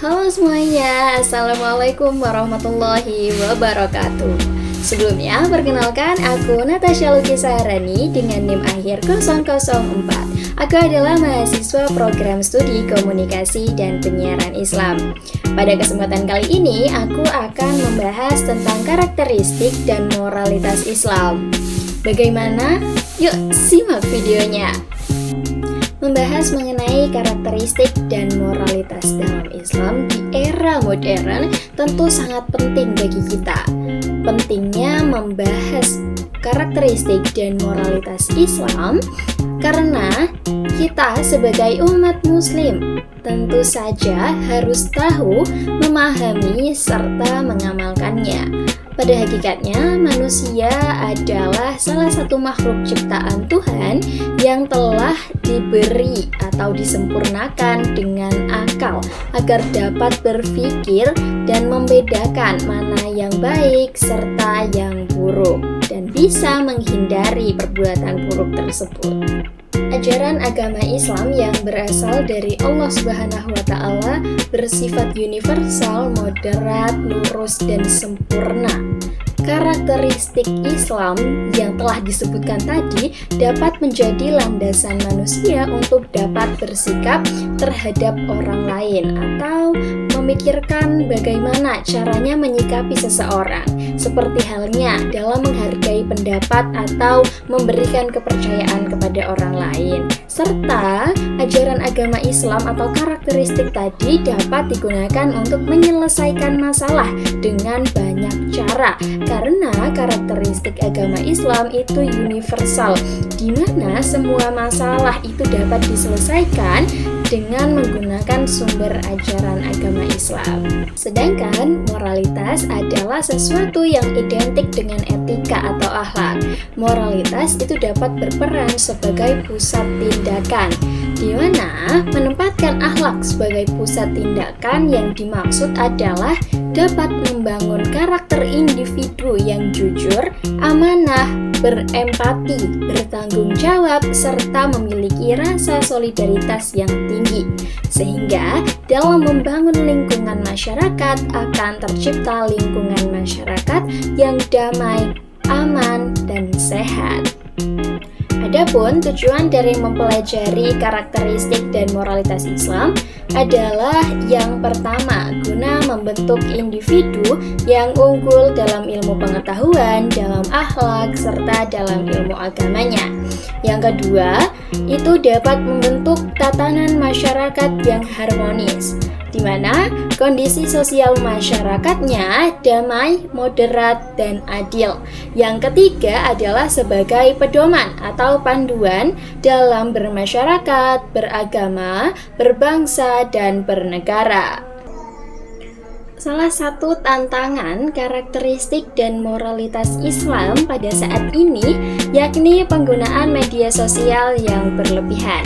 Halo semuanya, Assalamualaikum warahmatullahi wabarakatuh. Sebelumnya, perkenalkan aku Natasha Lukisaharani dengan NIM akhir 004. Aku adalah mahasiswa program studi komunikasi dan penyiaran Islam. Pada kesempatan kali ini, aku akan membahas tentang karakteristik dan moralitas Islam. Bagaimana? Yuk simak videonya. Membahas mengenai karakteristik dan moralitas dalam Islam di era modern tentu sangat penting bagi kita. Pentingnya membahas karakteristik dan moralitas Islam karena kita sebagai umat muslim tentu saja harus tahu, memahami, serta mengamalkannya. Pada hakikatnya, manusia adalah salah satu makhluk ciptaan Tuhan yang telah diberi atau disempurnakan dengan akal agar dapat berpikir dan membedakan mana yang baik serta yang buruk dan bisa menghindari perbuatan buruk tersebut. Ajaran agama Islam yang berasal dari Allah Subhanahu wa Ta'ala bersifat universal, moderat, lurus, dan sempurna. Karakteristik Islam yang telah disebutkan tadi dapat menjadi landasan manusia untuk dapat bersikap terhadap orang lain atau memikirkan bagaimana caranya menyikapi seseorang, seperti halnya dalam menghargai pendapat atau memberikan kepercayaan kepada orang lain. Serta ajaran agama Islam atau karakteristik tadi dapat digunakan untuk menyelesaikan masalah dengan banyak cara, karena karakteristik agama Islam itu universal, di mana semua masalah itu dapat diselesaikan dengan menggunakan sumber ajaran agama Islam. Sedangkan moralitas adalah sesuatu yang identik dengan etika atau akhlak. Moralitas itu dapat berperan sebagai pusat tindakan, di mana menempatkan akhlak sebagai pusat tindakan yang dimaksud adalah dapat membangun karakter individu yang jujur, amanah, berempati, bertanggung jawab, serta memiliki rasa solidaritas yang tinggi. Sehingga dalam membangun lingkungan masyarakat akan tercipta lingkungan masyarakat yang damai, aman, dan sehat. Adapun tujuan dari mempelajari karakteristik dan moralitas Islam adalah yang pertama, guna membentuk individu yang unggul dalam ilmu pengetahuan, dalam akhlak, serta dalam ilmu agamanya. Yang kedua, itu dapat membentuk tatanan masyarakat yang harmonis, di mana kondisi sosial masyarakatnya damai, moderat, dan adil. Yang ketiga adalah sebagai pedoman atau panduan dalam bermasyarakat, beragama, berbangsa, dan bernegara. Salah satu tantangan karakteristik dan moralitas Islam pada saat ini yakni penggunaan media sosial yang berlebihan.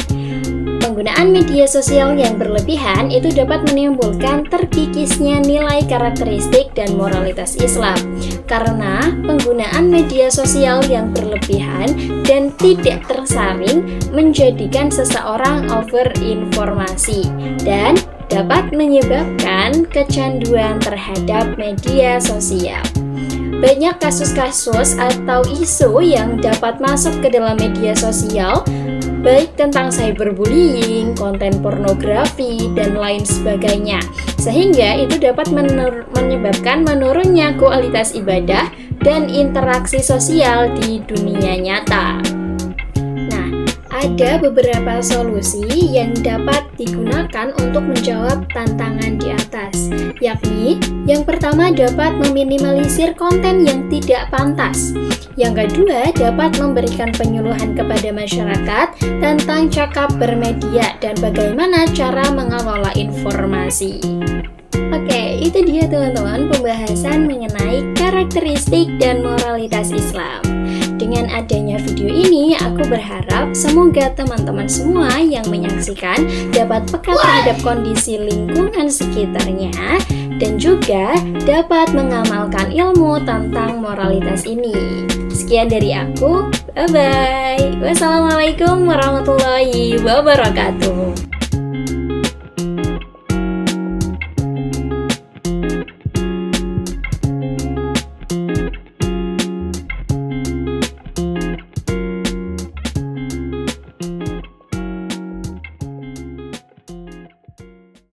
Penggunaan media sosial yang berlebihan itu dapat menimbulkan terkikisnya nilai karakteristik dan moralitas Islam, karena penggunaan media sosial yang berlebihan dan tidak tersaring menjadikan seseorang overinformasi dan dapat menyebabkan kecanduan terhadap media sosial. Banyak kasus-kasus atau isu yang dapat masuk ke dalam media sosial, baik tentang cyberbullying, konten pornografi, dan lain sebagainya, sehingga itu dapat menyebabkan menurunnya kualitas ibadah dan interaksi sosial di dunia nyata. Ada beberapa solusi yang dapat digunakan untuk menjawab tantangan di atas, yakni yang pertama dapat meminimalisir konten yang tidak pantas. Yang kedua dapat memberikan penyuluhan kepada masyarakat tentang cakap bermedia dan bagaimana cara mengelola informasi. Oke, itu dia teman-teman pembahasan mengenai karakteristik dan moralitas Islam. Dengan adanya video ini, aku berharap semoga teman-teman semua yang menyaksikan dapat peka terhadap kondisi lingkungan sekitarnya dan juga dapat mengamalkan ilmu tentang moralitas ini. Sekian dari aku, bye-bye. Wassalamualaikum warahmatullahi wabarakatuh.